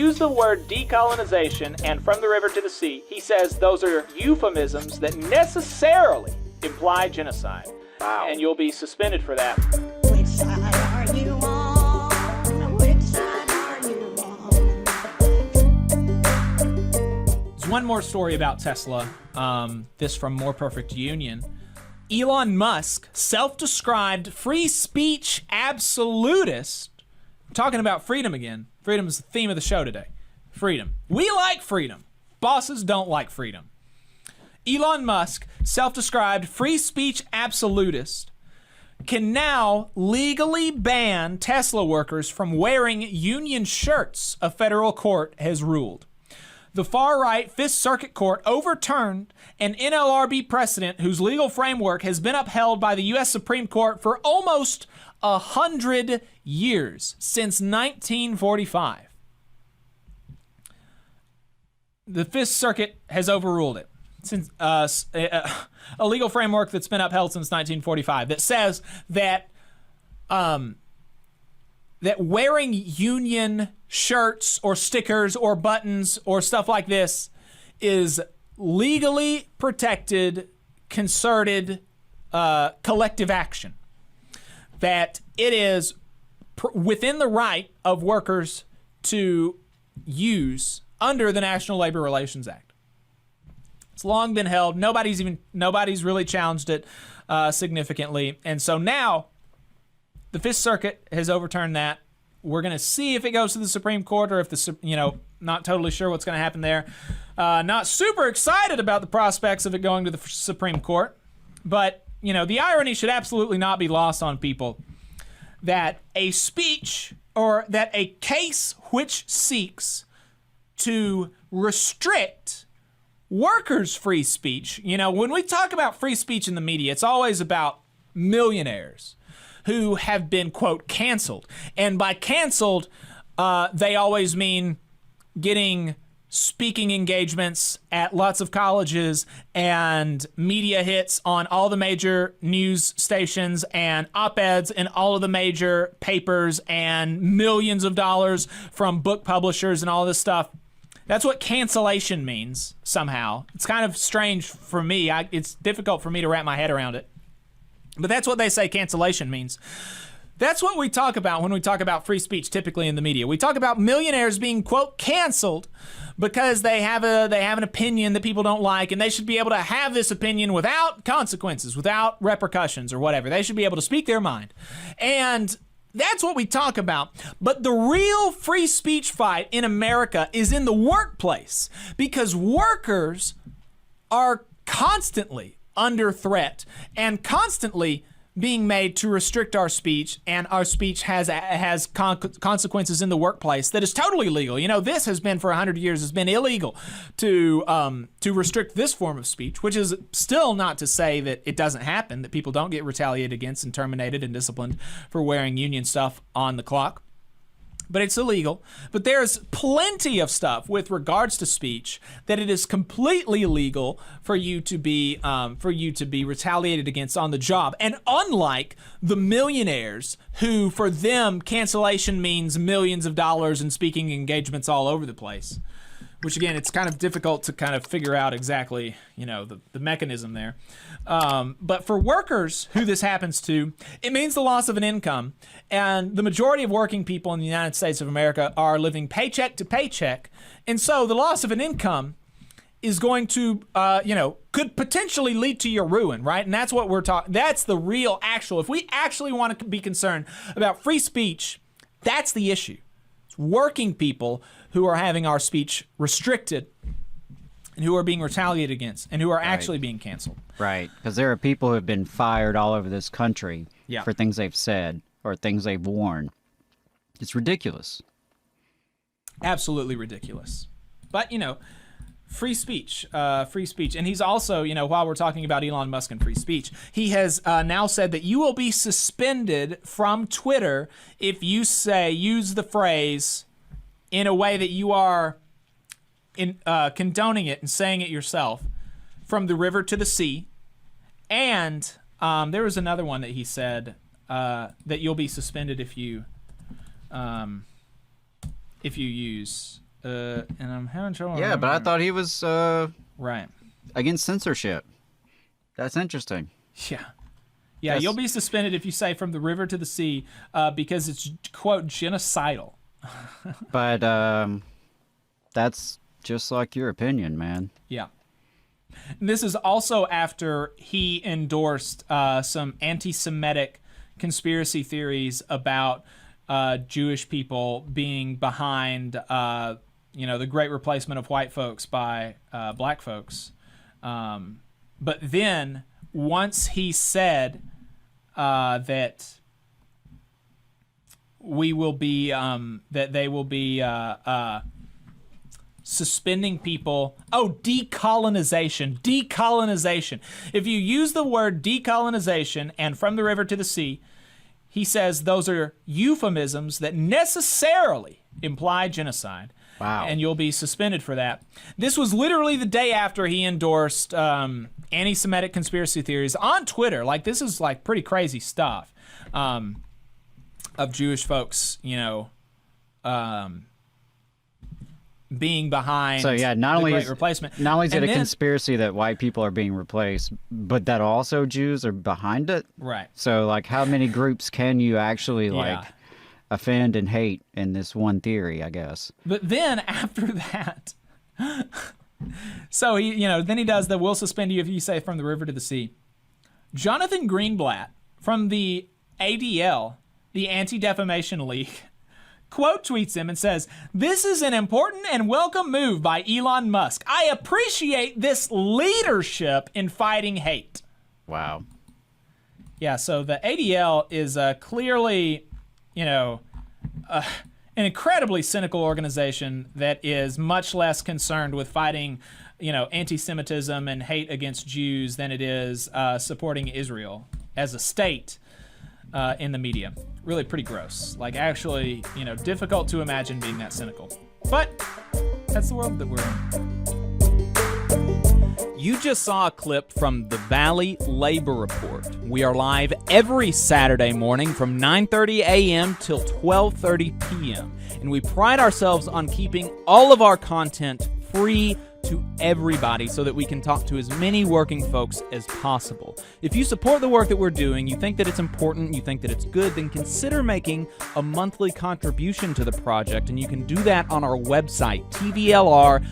use the word decolonization and from the river to the sea, he says those are euphemisms that necessarily imply genocide. Wow. And you'll be suspended for that. Which side are you on? Which side are you on? There's one more story about Tesla, this from More Perfect Union. Elon Musk, self-described free speech absolutist. I'm talking about freedom again. Freedom is the theme of the show today. Freedom. We like freedom. Bosses don't like freedom. Elon Musk, self-described free speech absolutist, can now legally ban Tesla workers from wearing union shirts, a federal court has ruled. The far-right Fifth Circuit Court overturned an NLRB precedent whose legal framework has been upheld by the U.S. Supreme Court for almost 100 years, since 1945. The Fifth Circuit has overruled it. Since a legal framework that's been upheld since 1945 that says that that wearing union shirts or stickers or buttons or stuff like this is legally protected, concerted, collective action. That it is within the right of workers to use under the National Labor Relations Act. It's long been held. Nobody's really challenged it significantly, and so now the Fifth Circuit has overturned that. We're going to see if it goes to the Supreme Court or if not totally sure what's going to happen there. Not super excited about the prospects of it going to the Supreme Court, but the irony should absolutely not be lost on people that a speech or that a case which seeks to restrict workers' free speech. When we talk about free speech in the media, it's always about millionaires who have been, quote, canceled. And by canceled, they always mean getting speaking engagements at lots of colleges and media hits on all the major news stations and op-eds in all of the major papers and millions of dollars from book publishers and all this stuff. That's what cancellation means somehow. It's kind of strange for me. It's difficult for me to wrap my head around it. But that's what they say cancellation means. That's what we talk about when we talk about free speech typically in the media. We talk about millionaires being, quote, canceled because they have an opinion that people don't like, and they should be able to have this opinion without consequences, without repercussions or whatever. They should be able to speak their mind. And that's what we talk about. But the real free speech fight in America is in the workplace, because workers are constantly under threat and constantly being made to restrict our speech, and our speech has consequences in the workplace that is totally legal. This has been for 100 years has been illegal to restrict this form of speech, which is still not to say that it doesn't happen, that people don't get retaliated against and terminated and disciplined for wearing union stuff on the clock. But it's illegal. But there's plenty of stuff with regards to speech that it is completely legal for you to be retaliated against on the job. And unlike the millionaires who, for them, cancellation means millions of dollars and speaking engagements all over the place, which again, it's kind of difficult to kind of figure out exactly, the mechanism there. But for workers who this happens to, it means the loss of an income. And the majority of working people in the United States of America are living paycheck to paycheck. And so the loss of an income is going to, could potentially lead to your ruin, right? And that's what we're talking, that's the real actual, if we actually want to be concerned about free speech, that's the issue. It's working people who are having our speech restricted and who are being retaliated against and who are actually being canceled. Right, because there are people who have been fired all over this country for things they've said or things they've worn. It's ridiculous. Absolutely ridiculous. But, free speech. And he's also, while we're talking about Elon Musk and free speech, he has now said that you will be suspended from Twitter if you use the phrase in a way that you are condoning it and saying it yourself, from the river to the sea. And there was another one that he said that you'll be suspended if you use And I'm having trouble. Yeah, but I thought he was right against censorship. That's interesting. Yeah. Yeah, you'll be suspended if you say from the river to the sea because it's, quote, genocidal. But that's just like your opinion, man. Yeah. And this is also after he endorsed some anti-Semitic conspiracy theories about Jewish people being behind, the great replacement of white folks by black folks. But then, once he said that we will be, that they will be suspending people. Oh, decolonization. If you use the word decolonization and from the river to the sea, he says those are euphemisms that necessarily imply genocide. Wow. And you'll be suspended for that. This was literally the day after he endorsed anti-Semitic conspiracy theories on Twitter. Like, this is like pretty crazy stuff of Jewish folks, being behind not only Great Replacement. Not only is it a conspiracy that white people are being replaced, but that also Jews are behind it. Right. So, like, how many groups can you actually, offend and hate in this one theory, I guess? But then, after that, so then he does the "we'll suspend you if you say from the river to the sea." Jonathan Greenblatt from the ADL, the Anti-Defamation League, quote tweets him and says, "This is an important and welcome move by Elon Musk. I appreciate this leadership in fighting hate." Wow. Yeah, so the ADL is clearly, an incredibly cynical organization that is much less concerned with fighting, anti-Semitism and hate against Jews than it is supporting Israel as a state in the media. Really pretty gross. Like, actually, difficult to imagine being that cynical. But that's the world that we're in. You just saw a clip from the Valley Labor Report. We are live every Saturday morning from 9:30 a.m. till 12:30 p.m. And we pride ourselves on keeping all of our content free to everybody so that we can talk to as many working folks as possible. If you support the work that we're doing, you think that it's important, you think that it's good, then consider making a monthly contribution to the project, and you can do that on our website, tvlr.fm.